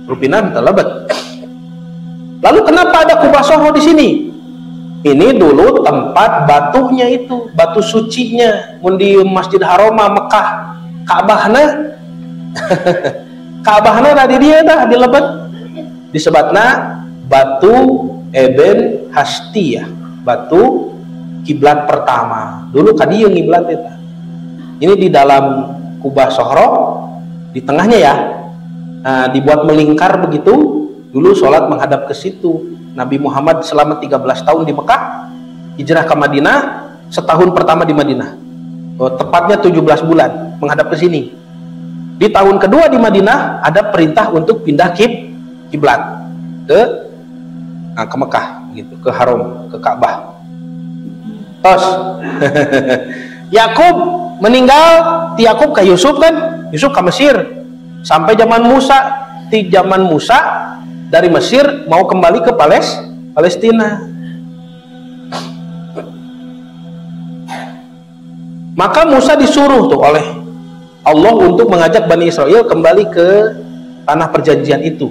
rupina telebet. Lalu kenapa ada Kubah Sokhroh di sini? Ini dulu tempat batunya itu, batu sucinya. Mun di Masjid Haroma Mekah, Ka'bahna, Ka'bahna tadi dia dah dilebet. Disebutna batu Eben Hasti, ya, batu kiblat pertama. Dulu kadieu ngiblat eta. Ini di dalam Kubah Sokhroh, di tengahnya ya, dibuat melingkar begitu. Dulu sholat menghadap ke situ. Nabi Muhammad selama 13 tahun di Mekah, hijrah ke Madinah, setahun pertama di Madinah. Tepatnya 17 bulan menghadap ke sini. Di tahun kedua di Madinah ada perintah untuk pindah kiblat ke Mekah gitu, ke Haram, ke Ka'bah. Tos Yakub meninggal, ti Yakub ke Yusuf kan, Yusuf ke Mesir sampai zaman Musa. Di zaman Musa dari Mesir mau kembali ke Palestina. Maka Musa disuruh tuh oleh Allah untuk mengajak Bani Israel kembali ke tanah perjanjian itu.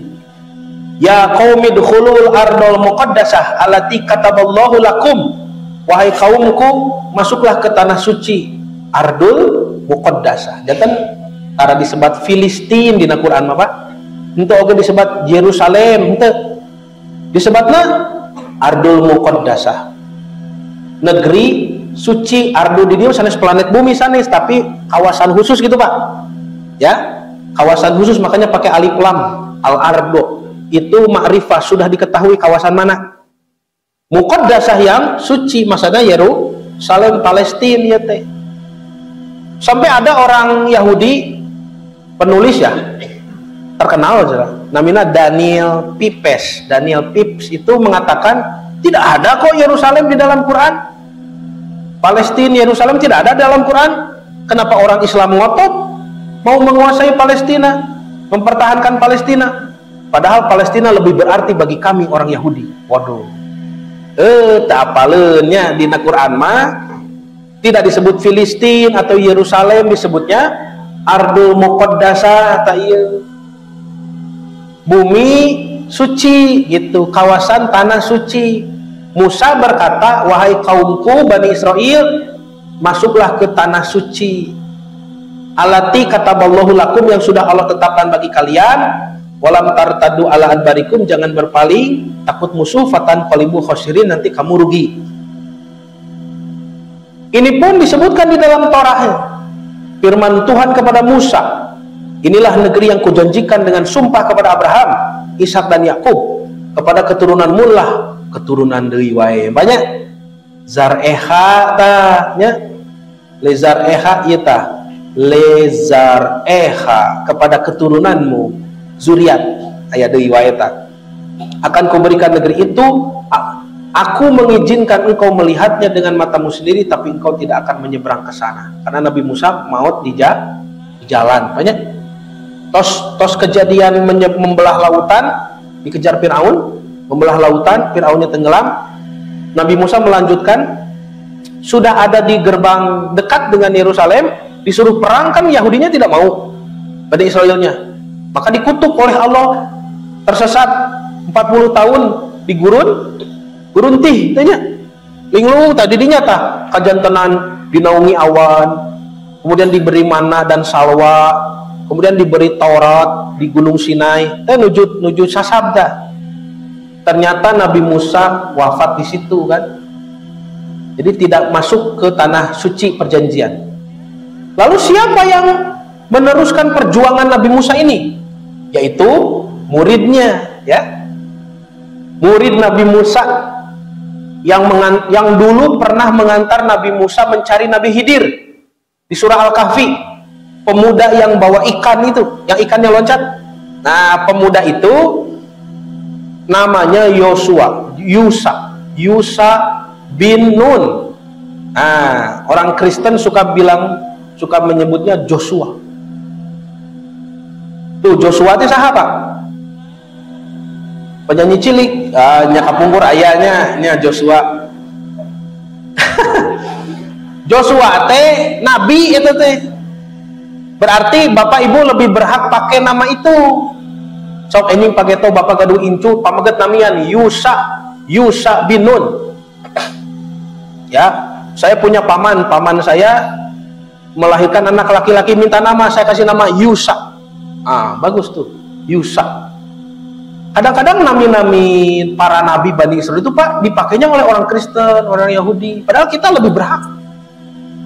Ya qaumi dukhulul ardal muqaddasah allati kataballahu lakum. Wahai kaumku, masuklah ke tanah suci ardul muqaddasah. Jangan cara disebut Filistin di Al-Qur'an apa? Henteu oge disebut Yerusalem, henteu. Disebutna ardul muqaddasah. Negeri suci. Ardu di dieu sanes planet bumi sanes, tapi kawasan khusus gitu Pak. Ya, kawasan khusus, makanya pakai alif lam, al-ardo. Itu ma'rifah, sudah diketahui kawasan mana. Muqaddasah yang suci, maksudnya Yerusalem, Palestina ya teh. Sampai ada orang Yahudi penulis ya, terkenal namanya Daniel Pipes. Daniel Pipes itu mengatakan tidak ada kok Yerusalem di dalam Quran. Palestina, Yerusalem tidak ada dalam Quran. Kenapa orang Islam ngotot mau menguasai Palestina, mempertahankan Palestina? Padahal Palestina lebih berarti bagi kami orang Yahudi. Waduh, tak apalenya di Quran mah tidak disebut Filistin atau Yerusalem, disebutnya Ardul Muqaddasah, bumi suci gitu, kawasan tanah suci. Musa berkata, wahai kaumku Bani Israel, masuklah ke tanah suci alati kataballahu lakum, yang sudah Allah tetapkan bagi kalian. Walam tartadu ala adbarikum, jangan berpaling takut musuh, fatan qalibu khosirin, nanti kamu rugi. Ini pun disebutkan di dalam Torah, firman Tuhan kepada Musa, inilah negeri yang kujanjikan dengan sumpah kepada Abraham, Ishak dan Yakub, kepada keturunanmu lah, keturunan deui wae banyak. Zareha tanya, lezareha ita, lezareha, kepada keturunanmu, zuriat ayat deui wae ta. Akan kuberikan negeri itu, aku mengizinkan engkau melihatnya dengan matamu sendiri, tapi engkau tidak akan menyeberang ke sana. Karena Nabi Musa maut di jalan. Banyak. Tos kejadian membelah lautan, dikejar Firaun, membelah lautan, Firaunnya tenggelam. Nabi Musa melanjutkan, sudah ada di gerbang dekat dengan Yerusalem, disuruh perang kan Yahudinya tidak mau, Bani Israelnya. Maka dikutuk oleh Allah, tersesat 40 tahun di gurun tih tanya linglung tadi dinyata kajantenan dinaungi awan, kemudian diberi mana dan salwa, kemudian diberi Taurat di Gunung Sinai, nuju sasabda. Ternyata Nabi Musa wafat di situ kan, jadi tidak masuk ke tanah suci perjanjian. Lalu siapa yang meneruskan perjuangan Nabi Musa ini? Yaitu muridnya, ya, murid Nabi Musa yang dulu pernah mengantar Nabi Musa mencari Nabi Khidir di surah Al-Kahfi. Pemuda yang bawa ikan itu, yang ikannya loncat. Nah, pemuda itu namanya Yusa bin Nun. Nah, orang Kristen suka menyebutnya Joshua. Tuh Joshua itu sahabat, penyanyi cilik, nya kapungkur ayahnya, nya Joshua. Joshua teh nabi itu teh. Berarti bapak ibu lebih berhak pakai nama itu. Sok enjing pakai to bapak gaduh incu pamaget namian Yusa bin Nun. Ya, saya punya paman saya melahirkan anak laki-laki, minta nama, saya kasih nama Yusa. Bagus tuh, Yusa. Kadang-kadang nami-nami para nabi Bani Israel itu Pak dipakainya oleh orang Kristen, orang Yahudi. Padahal kita lebih berhak.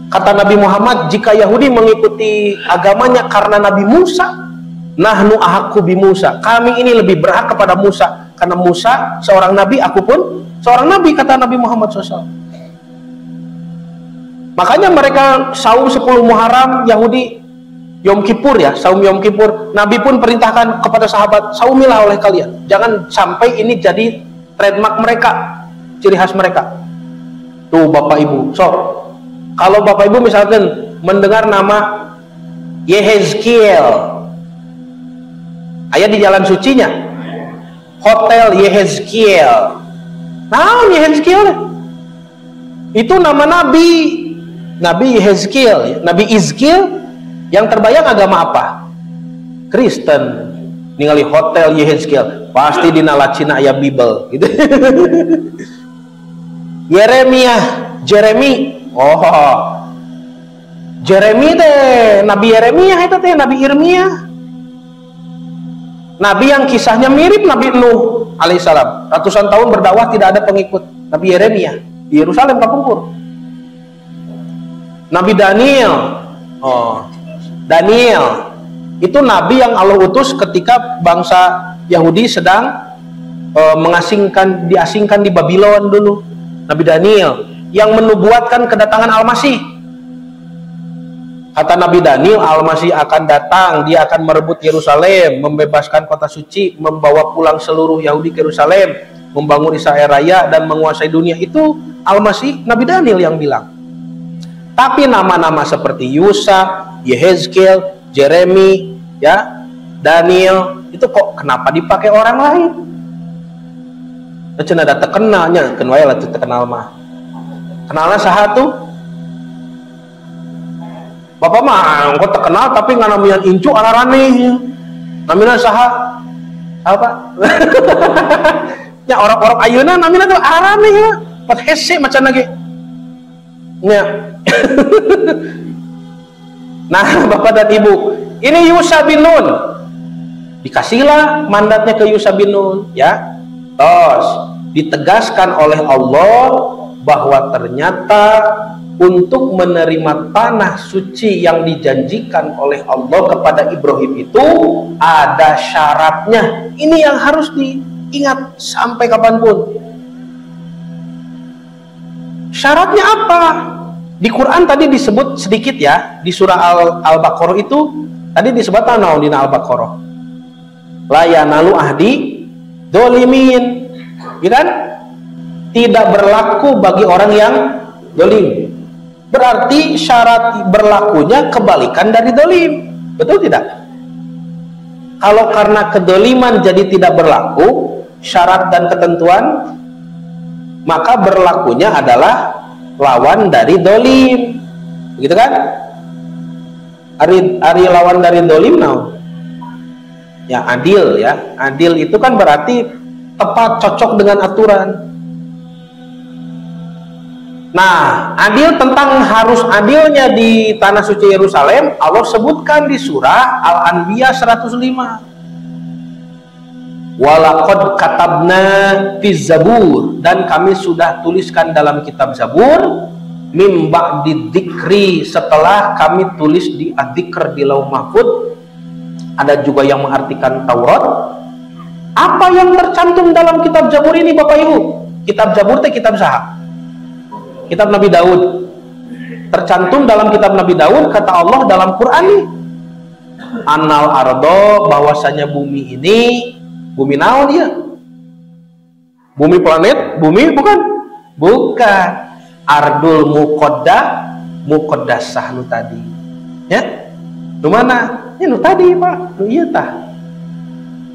Kata Nabi Muhammad, jika Yahudi mengikuti agamanya karena Nabi Musa, nahnu ahakku bi Musa, kami ini lebih berhak kepada Musa, karena Musa seorang nabi, aku pun seorang nabi, kata Nabi Muhammad SAW. Makanya mereka saum 10 Muharram Yahudi, Yom Kippur ya, saum Yom Kippur, Nabi pun perintahkan kepada sahabat, saumilah oleh kalian. Jangan sampai ini jadi trademark mereka, ciri khas mereka. Tuh Bapak Ibu, kalau Bapak Ibu misalkan mendengar nama Yehezkiel, ayat di jalan sucinya, Hotel Yehezkiel. Nah, Yehezkiel itu nama Nabi Yehezkiel, Nabi Izkiel. Yang terbayang agama apa? Kristen. Ningali Hotel Yehezkiel, pasti dinala Cina aya Bible gitu. Jeremy. Oh. Jeremy teh Nabi Yeremia, itu teh Nabi Irmia. Nabi yang kisahnya mirip Nabi Nuh alaihissalam. Ratusan tahun berdakwah tidak ada pengikut. Nabi Yeremia di Yerusalem kapungkur. Nabi Daniel. Daniel itu nabi yang Allah utus ketika bangsa Yahudi sedang diasingkan di Babylon dulu. Nabi Daniel yang menubuatkan kedatangan Al-Masih. Kata Nabi Daniel, Al-Masih akan datang, dia akan merebut Yerusalem, membebaskan kota suci, membawa pulang seluruh Yahudi ke Yerusalem, membangun Israel Raya dan menguasai dunia. Itu Al-Masih, Nabi Daniel yang bilang. Tapi nama-nama seperti Yusa, Yehezkiel, Jeremy, ya, Daniel, itu kok kenapa dipakai orang lain? Cenah ada terkenalnya, kenwaya lah terkenal mah. Kenalnya saha tuh? Bapak mah kok terkenal tapi nggak namanya incu ararane. Namina saha? Apa? Ya orang-orang ayeuna namina tuh ararane ya. Pat hese macan lagi. Ya. Nah, Bapak dan Ibu, ini Yusha bin Nun. Dikasihlah mandatnya ke Yusha bin Nun, ya. Terus ditegaskan oleh Allah bahwa ternyata untuk menerima tanah suci yang dijanjikan oleh Allah kepada Ibrahim itu ada syaratnya. Ini yang harus diingat sampai kapanpun. Syaratnya apa? Di Quran tadi disebut sedikit ya, di surah Al-Baqarah itu tadi disebut naon dina Al-Baqarah. La yanalu ahdi dolimin, ya kan? Tidak berlaku bagi orang yang dolim. Berarti syarat berlakunya kebalikan dari dolim, betul tidak? Kalau karena kedoliman jadi tidak berlaku syarat dan ketentuan, maka berlakunya adalah lawan dari dolim, begitu kan? Ari lawan dari dolim naon? Ya adil, ya adil itu kan berarti tepat, cocok dengan aturan. Nah, adil tentang harus adilnya di tanah suci Yerusalem Allah sebutkan di surah Al-Anbiya 105. Walaqad katabna fiz zabur, dan kami sudah tuliskan dalam kitab Zabur mim ba'di dzikri, setelah kami tulis di adzikr di Lauh Mahfuz. Ada juga yang mengartikan Taurat. Apa yang tercantum dalam kitab Zabur ini Bapak Ibu? Kitab Zabur itu kitab saha? Kitab Nabi Daud. Tercantum dalam kitab Nabi Daud kata Allah dalam Quran nih, Annal ardo, bahwasanya bumi ini, bumi naon dia? Bumi planet? Bumi bukan? Bukan. Ardul muqaddasah nu tadi. Ya? Nu mana? Ya nu tadi, Pak. Nu ieu tah.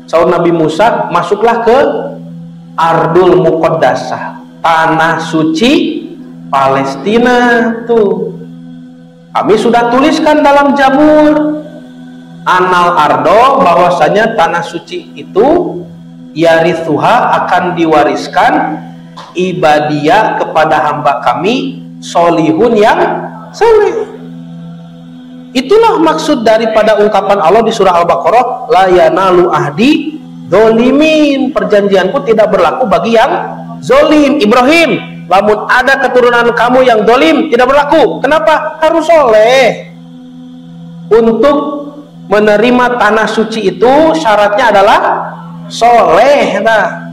Saur Nabi Musa, masuklah ke Ardul muqaddasah, tanah suci Palestina tuh. Kami sudah tuliskan dalam Zabur Anal ardo, bahwasanya tanah suci itu yarithuha, akan diwariskan ibadiyah kepada hamba kami solihun yang saleh. Itulah maksud daripada ungkapan Allah di surah Al-Baqarah, la yanalu ahdi dolimin, perjanjianku tidak berlaku bagi yang zolim. Ibrahim, lamun ada keturunan kamu yang dolim, tidak berlaku. Kenapa? Harus soleh. Untuk menerima tanah suci itu syaratnya adalah soleh. Nah,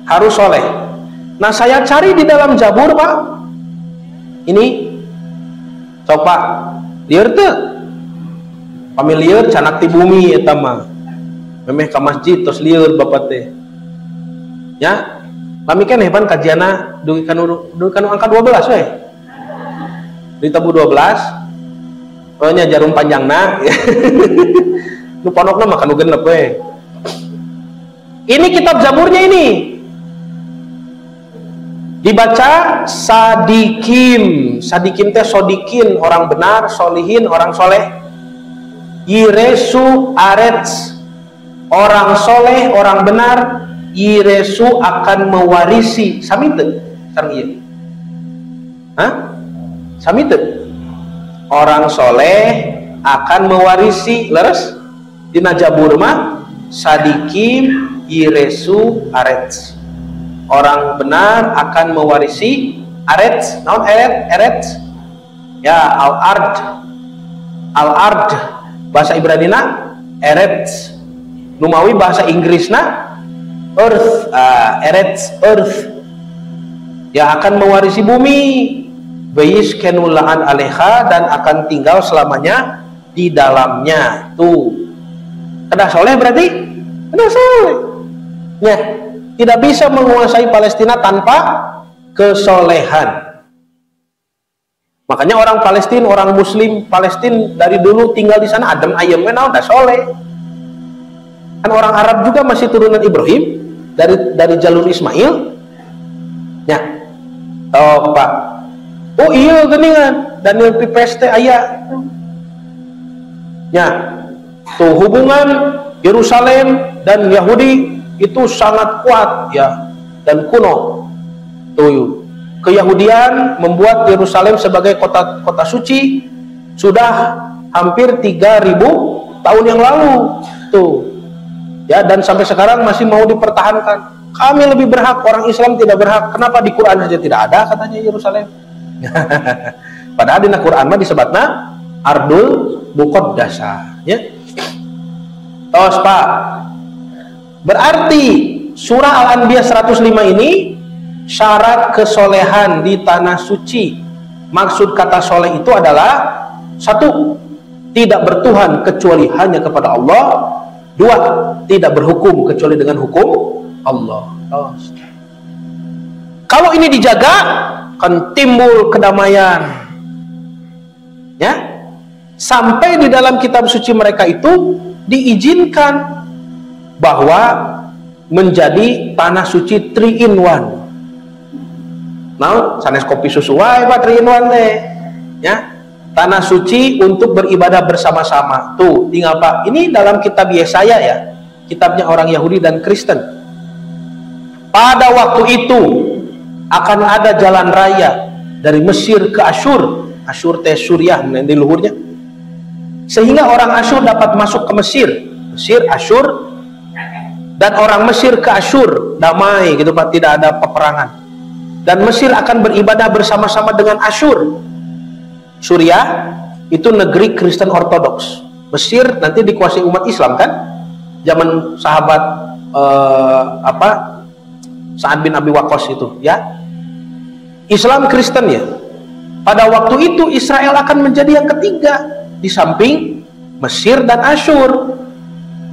harus soleh. Nah, saya cari di dalam Zabur, Pak. Ini coba Lieur teu familiar canak ti bumi eta mah memeh ka masjid tos lieur bapak teh ya. Kami kan hepan kajiana dugi kanu angka 12 we di tabu 12 nya jarum panjangna nu ponokna mah kanu genep we. Ini kitab Zaburnya ini dibaca sadikim. Sadikim teh sodikin, orang benar, solihin, orang soleh. Yiresu arets, orang soleh, orang benar. Yiresu akan mewarisi. Samite sareng ieu. Hah? Samite. Orang soleh akan mewarisi. Leres dina Jabur mah sadikim yiresu arets. Orang benar akan mewarisi arets. Naon arets? Ya, al-ard bahasa Ibranina arets. Numawi bahasa Inggrisna earth, arets earth. Ya, akan mewarisi bumi. Bayis kenulaan aleha, dan akan tinggal selamanya di dalamnya. Tuh. Kena soleh berarti? Kena soleh. Ya, tidak bisa menguasai Palestina tanpa kesolehan. Makanya orang Palestina, orang Muslim Palestina dari dulu tinggal di sana adem ayem naon dah soleh. Kan orang Arab juga masih turunan Ibrahim dari jalur Ismail. Ya, oh Pak. Oh iya geningan Daniel Pipes teh aya. Ya, tuh hubungan Yerusalem dan Yahudi itu sangat kuat ya dan kuno. Tuh keyahudian membuat Yerusalem sebagai kota suci sudah hampir 3000 tahun yang lalu tuh ya, dan sampai sekarang masih mau dipertahankan. Kami lebih berhak, orang Islam tidak berhak. Kenapa di Quran saja tidak ada katanya Yerusalem? Padahal di Quran mah disebutna Ardul Muqaddasah ya. Tos Pak, berarti surah Al-Anbiya 105 ini syarat kesolehan di tanah suci. Maksud kata soleh itu adalah satu, tidak bertuhan kecuali hanya kepada Allah. Dua, tidak berhukum kecuali dengan hukum Allah. Kalau ini dijaga, akan timbul kedamaian ya. Sampai di dalam kitab suci mereka itu diizinkan bahwa menjadi tanah suci 3 in 1. Nah, sanes kopi susu wae Pak 3 in 1 teh. Ya. Tanah suci untuk beribadah bersama-sama. Tuh, tinggal Pak. Ini dalam kitab Yesaya ya. Kitabnya orang Yahudi dan Kristen. Pada waktu itu akan ada jalan raya dari Mesir ke Asyur. Asyur teh Suriah di luhurnya. Sehingga orang Asyur dapat masuk ke Mesir. Mesir, Asyur, dan orang Mesir ke Asyur damai gitu Pak, tidak ada peperangan. Dan Mesir akan beribadah bersama-sama dengan Asyur. Suriah itu negeri Kristen Ortodoks. Mesir nanti dikuasai umat Islam kan? Zaman sahabat Sa'ad bin Abi Waqqas itu ya. Islam Kristen ya. Pada waktu itu Israel akan menjadi yang ketiga di samping Mesir dan Asyur.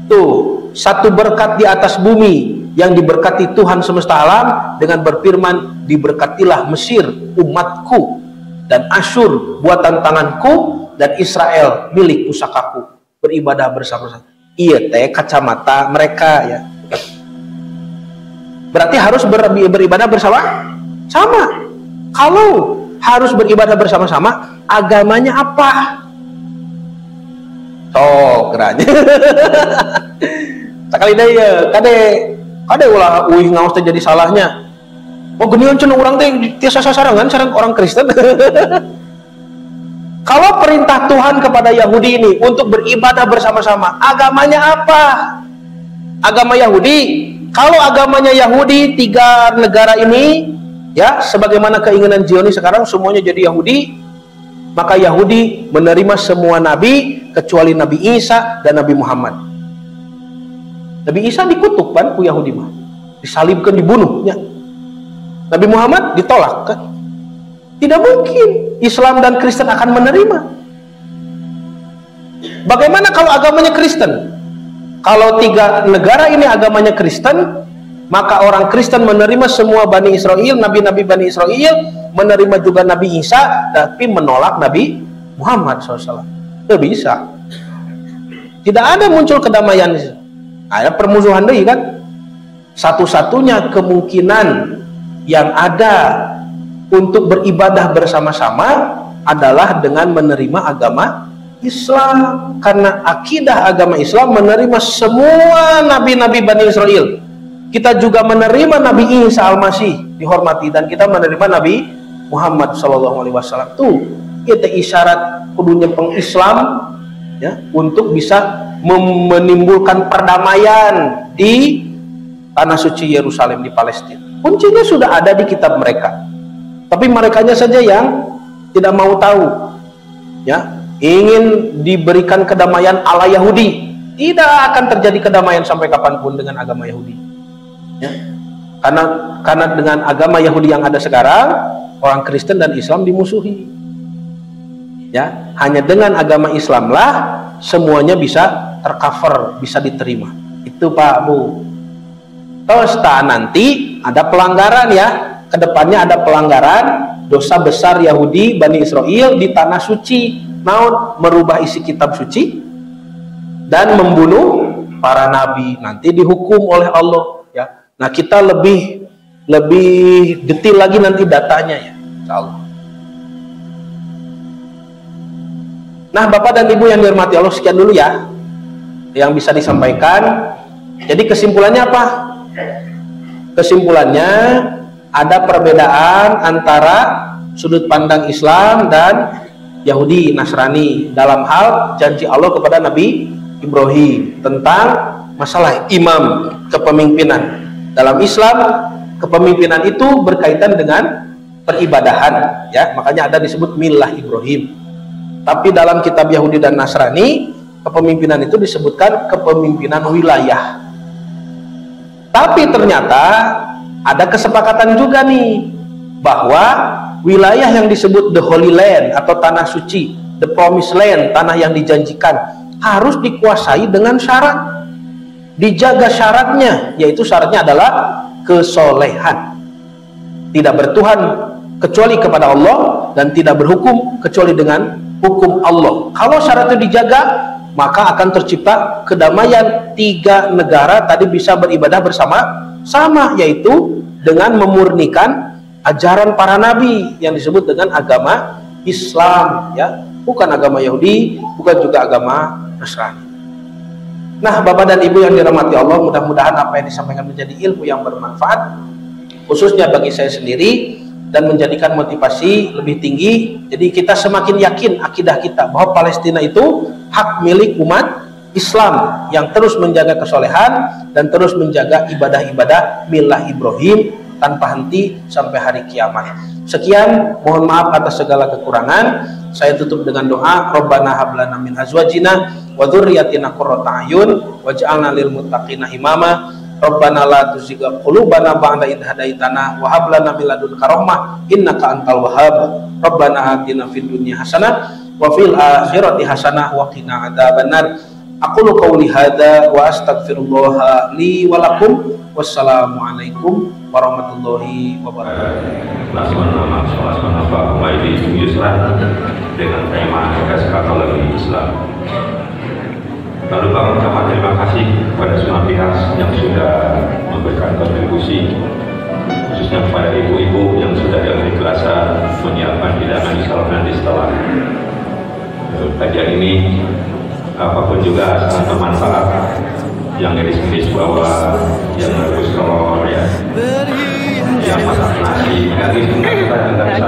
Tuh, satu berkat di atas bumi yang diberkati Tuhan semesta alam dengan berfirman, diberkatilah Mesir umatku, dan Asyur buatan tanganku, dan Israel milik pusakaku, beribadah bersama-sama. Iya teh kacamata mereka ya. Berarti harus beribadah bersama sama. Kalau harus beribadah bersama-sama, agamanya apa? Geranya. Sekali deh ya, kade ulah uih ngaos teh jadi salahnya. Oh genian cenah urang teh tiasa sasarangan sareng orang Kristen. Kalau perintah Tuhan kepada Yahudi ini untuk beribadah bersama-sama, agamanya apa? Agama Yahudi. Kalau agamanya Yahudi, 3 negara ini ya, sebagaimana keinginan Zionis sekarang semuanya jadi Yahudi, maka Yahudi menerima semua nabi kecuali Nabi Isa dan Nabi Muhammad. Nabi Isa dikutuk kan ku Yahudi mah, disalibkan, dibunuhnya. Nabi Muhammad ditolak kan? Tidak mungkin Islam dan Kristen akan menerima. Bagaimana kalau agamanya Kristen? Kalau 3 negara ini agamanya Kristen, maka orang Kristen menerima semua Bani Israel, nabi-nabi Bani Israel, menerima juga Nabi Isa, tapi menolak Nabi Muhammad SAW. Tidak bisa. Tidak ada muncul kedamaian. Ada permusuhan deh kan? Satu-satunya kemungkinan yang ada untuk beribadah bersama-sama adalah dengan menerima agama Islam, karena akidah agama Islam menerima semua nabi-nabi Bani Israel. Kita juga menerima Nabi Isa Al-Masih dihormati, dan kita menerima Nabi Muhammad SAW. Tuh itu isyarat kudunya pengislam ya, untuk bisa menimbulkan perdamaian di tanah suci Yerusalem di Palestina. Kuncinya sudah ada di kitab mereka, tapi merekanya saja yang tidak mau tahu ya. Ingin diberikan kedamaian ala Yahudi. Tidak akan terjadi kedamaian sampai kapanpun dengan agama Yahudi ya. Karena dengan agama Yahudi yang ada sekarang, orang Kristen dan Islam dimusuhi ya. Hanya dengan agama Islamlah semuanya bisa tercover, bisa diterima. Itu Pak Bu. Terus nanti ada pelanggaran ya, kedepannya ada pelanggaran dosa besar Yahudi Bani Israel di tanah suci, merubah isi kitab suci dan membunuh para nabi, nanti dihukum oleh Allah ya. Nah, kita lebih detail lagi nanti datanya ya, insyaallah. Nah, Bapak dan Ibu yang dihormati Allah, sekian dulu ya yang bisa disampaikan. Jadi kesimpulannya apa? Kesimpulannya ada perbedaan antara sudut pandang Islam dan Yahudi Nasrani dalam hal janji Allah kepada Nabi Ibrahim tentang masalah imam, kepemimpinan. Dalam Islam, kepemimpinan itu berkaitan dengan peribadahan ya, makanya ada disebut milah Ibrahim. Tapi dalam kitab Yahudi dan Nasrani, kepemimpinan itu disebutkan kepemimpinan wilayah. Tapi ternyata ada kesepakatan juga nih bahwa wilayah yang disebut the Holy Land atau tanah suci, the Promised Land, tanah yang dijanjikan, harus dikuasai dengan syarat, dijaga syaratnya, yaitu syaratnya adalah kesolehan, tidak bertuhan kecuali kepada Allah dan tidak berhukum kecuali dengan hukum Allah. Kalau syarat itu dijaga, maka akan tercipta kedamaian. 3 negara tadi bisa beribadah bersama-sama, yaitu dengan memurnikan ajaran para nabi yang disebut dengan agama Islam ya, bukan agama Yahudi, bukan juga agama Nasrani. Nah, Bapak dan Ibu yang dirahmati Allah, mudah-mudahan apa yang disampaikan menjadi ilmu yang bermanfaat khususnya bagi saya sendiri dan menjadikan motivasi lebih tinggi. Jadi kita semakin yakin akidah kita bahwa Palestina itu hak milik umat Islam yang terus menjaga kesolehan dan terus menjaga ibadah-ibadah milah Ibrahim tanpa henti sampai hari kiamat. Sekian, mohon maaf atas segala kekurangan. Saya tutup dengan doa, Rabbana hablana min azwajina wa dzurriyyatina qurrata a'yun waj'alna lil muttaqina imama. Rabbana la tuzigh qulubana ba'da idh hadaitana wa hab lana min ladunka rahmah innaka antal wahhab. Rabbana atina fid dunya hasanah wa fil akhirati hasanah wa qina adzabannar. Aqulu qawli hadza wa astaghfirullah li wa lakum. Wassalamualaikum warahmatullahi wabarakatuh. Dengan tema eskatologi Islam. Lalu kami ucapkan terima kasih kepada semua pihak yang sudah memberikan kontribusi, khususnya kepada ibu-ibu yang sudah dengan ikhlasan menyiapkan hidangan insyaallah nanti setelah kajian ini. Apapun juga sangat bermanfaat, yang gadis-gadis bawah, yang rebus telur ya, yang masak nasi, yang itu kita bisa